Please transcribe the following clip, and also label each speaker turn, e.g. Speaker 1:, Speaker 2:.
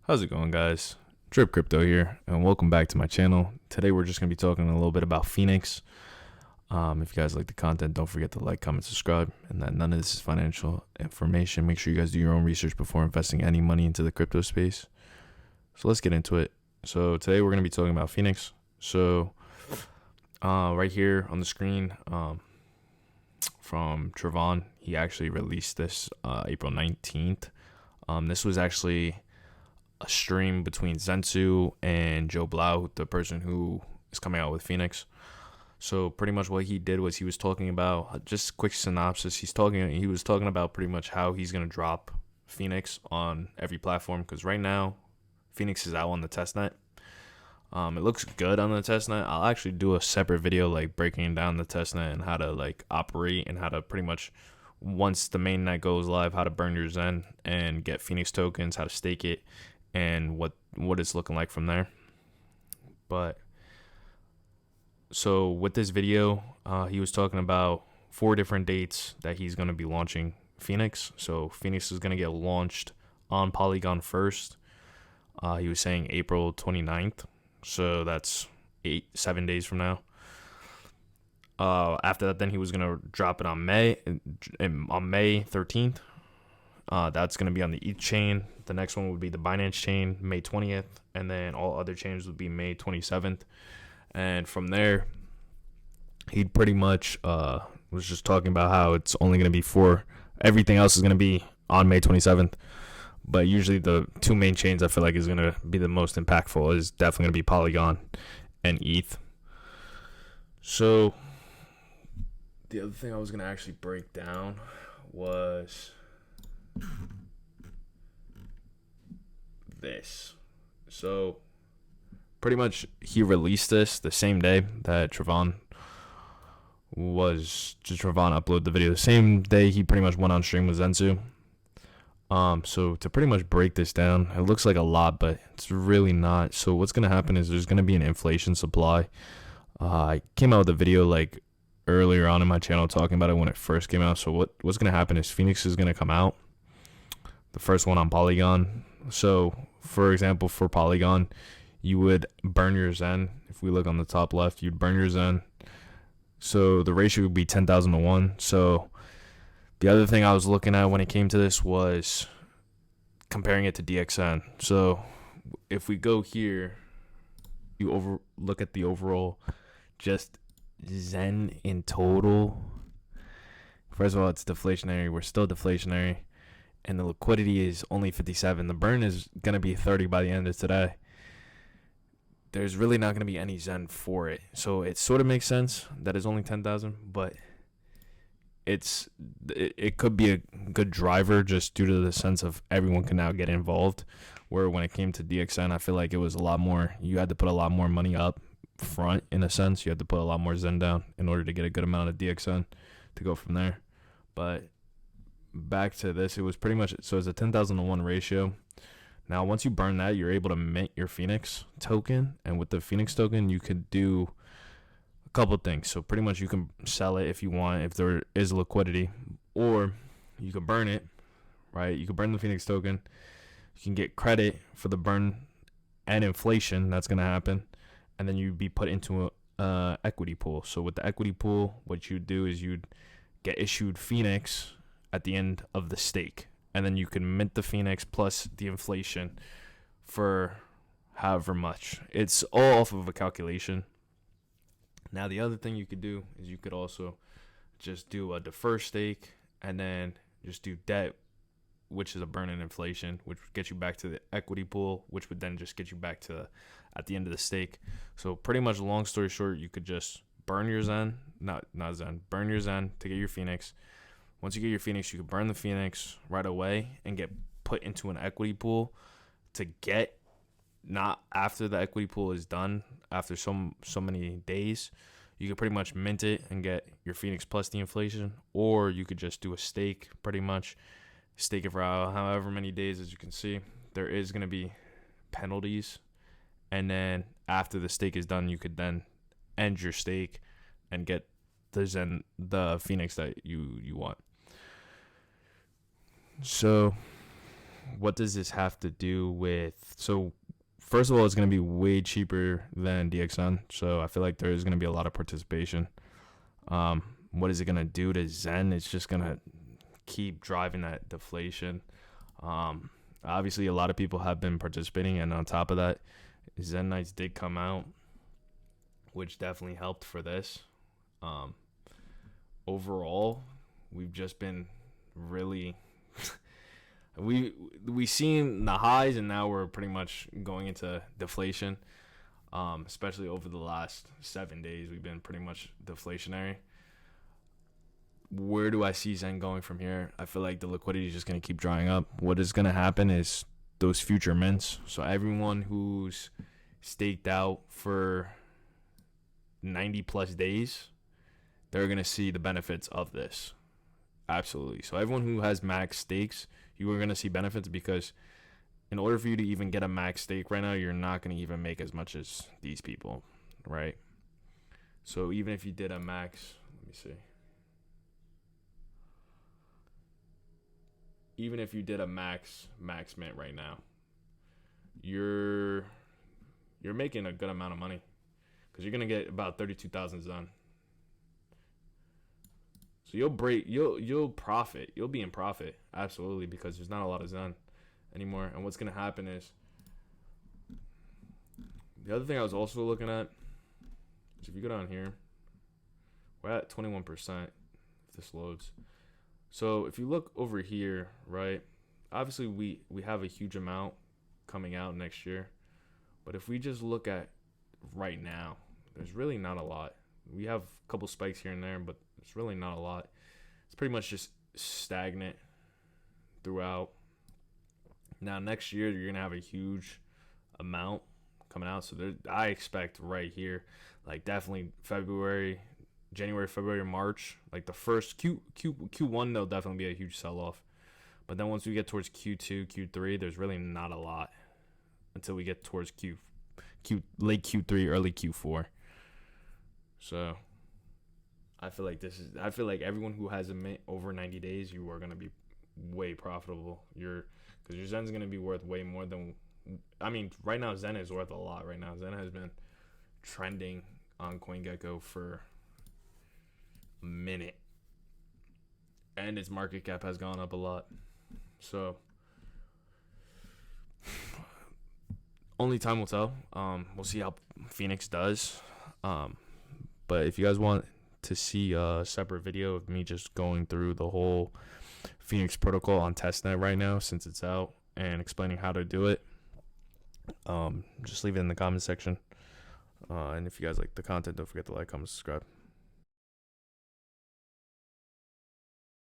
Speaker 1: How's it going, guys? Drip Crypto here, and welcome back to my channel. Today we're just going to be talking a little bit about Fenix. If you guys like the content, don't forget to like, comment, subscribe, and that none of this is financial information. Make sure you guys do your own research before investing any money into the crypto space. So let's get into it. So today we're going to be talking about Fenix. So right here on the screen from Trevon, he actually released this April 19th. This was actually a stream between Zensu and Joe Blau, the person who is coming out with Fenix. So pretty much what he did was he was talking about, just a quick synopsis. He was talking about pretty much how he's gonna drop Fenix on every platform, because right now Fenix is out on the testnet. It looks good on the testnet. I'll actually do a separate video like breaking down the testnet and how to like operate and how to pretty much, once the mainnet goes live, how to burn your Zen and get Fenix tokens, how to stake it, and what it's looking like from there. But so with this video, he was talking about 4 different dates that he's going to be launching Fenix. So Fenix is going to get launched on Polygon first. He was saying April 29th. So that's 7 days from now. After that, then he was going to drop it on May 13th. That's going to be on the ETH chain. The next one would be the Binance chain, May 20th. And then all other chains would be May 27th. And from there, he pretty much was just talking about how it's only going to be everything else is going to be on May 27th. But usually the 2 main chains I feel like is going to be the most impactful is definitely going to be Polygon and ETH. So the other thing I was going to actually break down was this. So pretty much he released this the same day that Trevon uploaded the video. The same day he pretty much went on stream with Zensu. So to pretty much break this down, it looks like a lot, but it's really not. So what's going to happen is there's going to be an inflation supply. I came out with a video like earlier on in my channel talking about it when it first came out. So what's going to happen is Fenix is going to come out, the first one on Polygon. So for example, for Polygon, you would burn your Zen. If we look on the top left, you'd burn your Zen. So the ratio would be 10,000 to 1. So the other thing I was looking at when it came to this was comparing it to DXN. So if we go here, you look at the overall just Zen in total. First of all, it's deflationary. We're still deflationary. And the liquidity is only 57. The burn is going to be 30 by the end of today. There's really not going to be any Zen for it. So it sort of makes sense that it's only 10,000, but it could be a good driver just due to the sense of everyone can now get involved. Where when it came to DXN, I feel like it was a lot more, you had to put a lot more money up front in a sense. You had to put a lot more Zen down in order to get a good amount of DXN to go from there. But back to this, it was pretty much, so it's a 10,000 to 1 ratio. Now, once you burn that, you're able to mint your Fenix token. And with the Fenix token, you could do a couple things. So pretty much you can sell it if you want, if there is liquidity. Or you can burn it, right? You can burn the Fenix token. You can get credit for the burn and inflation that's going to happen. And then you'd be put into a equity pool. So with the equity pool, what you'd do is you'd get issued Fenix at the end of the stake. And then you can mint the Fenix plus the inflation for however much. It's all off of a calculation. Now, the other thing you could do is you could also just do a defer stake and then just do debt, which is a burn in inflation, which would get you back to the equity pool, which would then just get you back to at the end of the stake. So pretty much, long story short, you could just burn your Zen, burn your Zen to get your Fenix. Once you get your Fenix, you can burn the Fenix right away and get put into an equity pool to get, not after the equity pool is done, after so many days, you could pretty much mint it and get your Fenix plus the inflation. Or you could just do a stake, pretty much stake it for however many days. As you can see, there is going to be penalties. And then after the stake is done, you could then end your stake and get the Fenix that you want. So what does this have to do with? So first of all, it's going to be way cheaper than DXN. So I feel like there's going to be a lot of participation. What is it going to do to Zen? It's just going to keep driving that deflation. Obviously, a lot of people have been participating. And on top of that, Zen Knights did come out, which definitely helped for this. Overall, we've just been really... we seen the highs, and now we're pretty much going into deflation. Especially over the last 7 days, we've been pretty much deflationary. Where do I see Zen going from here? I feel like the liquidity is just going to keep drying up. What is going to happen is those future mints. So everyone who's staked out for 90 plus days, they're going to see the benefits of this. Absolutely. So everyone who has max stakes, you are going to see benefits, because in order for you to even get a max stake right now, you're not going to even make as much as these people, right? So even if you did a max, let me see. Even if you did a max mint right now, you're making a good amount of money, because you're going to get about 32,000 Zen. So you'll profit. You'll be in profit, absolutely, because there's not a lot of Zen anymore. And what's going to happen is, the other thing I was also looking at is, if you go down here, we're at 21%, if this loads. So if you look over here, right, obviously we have a huge amount coming out next year. But if we just look at right now, there's really not a lot. We have a couple spikes here and there, but it's really not a lot. It's pretty much just stagnant throughout. Now, next year, you're going to have a huge amount coming out. So I expect right here, like definitely January, February, March, like the first Q1, there'll definitely be a huge sell-off. But then once we get towards Q2, Q3, there's really not a lot until we get towards late Q3, early Q4. So I feel like everyone who has a mint over 90 days, you are going to be way profitable. Because your Zen's going to be worth way more than, I mean, right now Zen is worth a lot right now. Zen has been trending on CoinGecko for a minute, and its market cap has gone up a lot. So only time will tell. We'll see how Fenix does. But if you guys want to see a separate video of me just going through the whole Fenix protocol on testnet right now, since it's out, and explaining how to do it, just leave it in the comment section. And if you guys like the content, don't forget to like, comment, subscribe.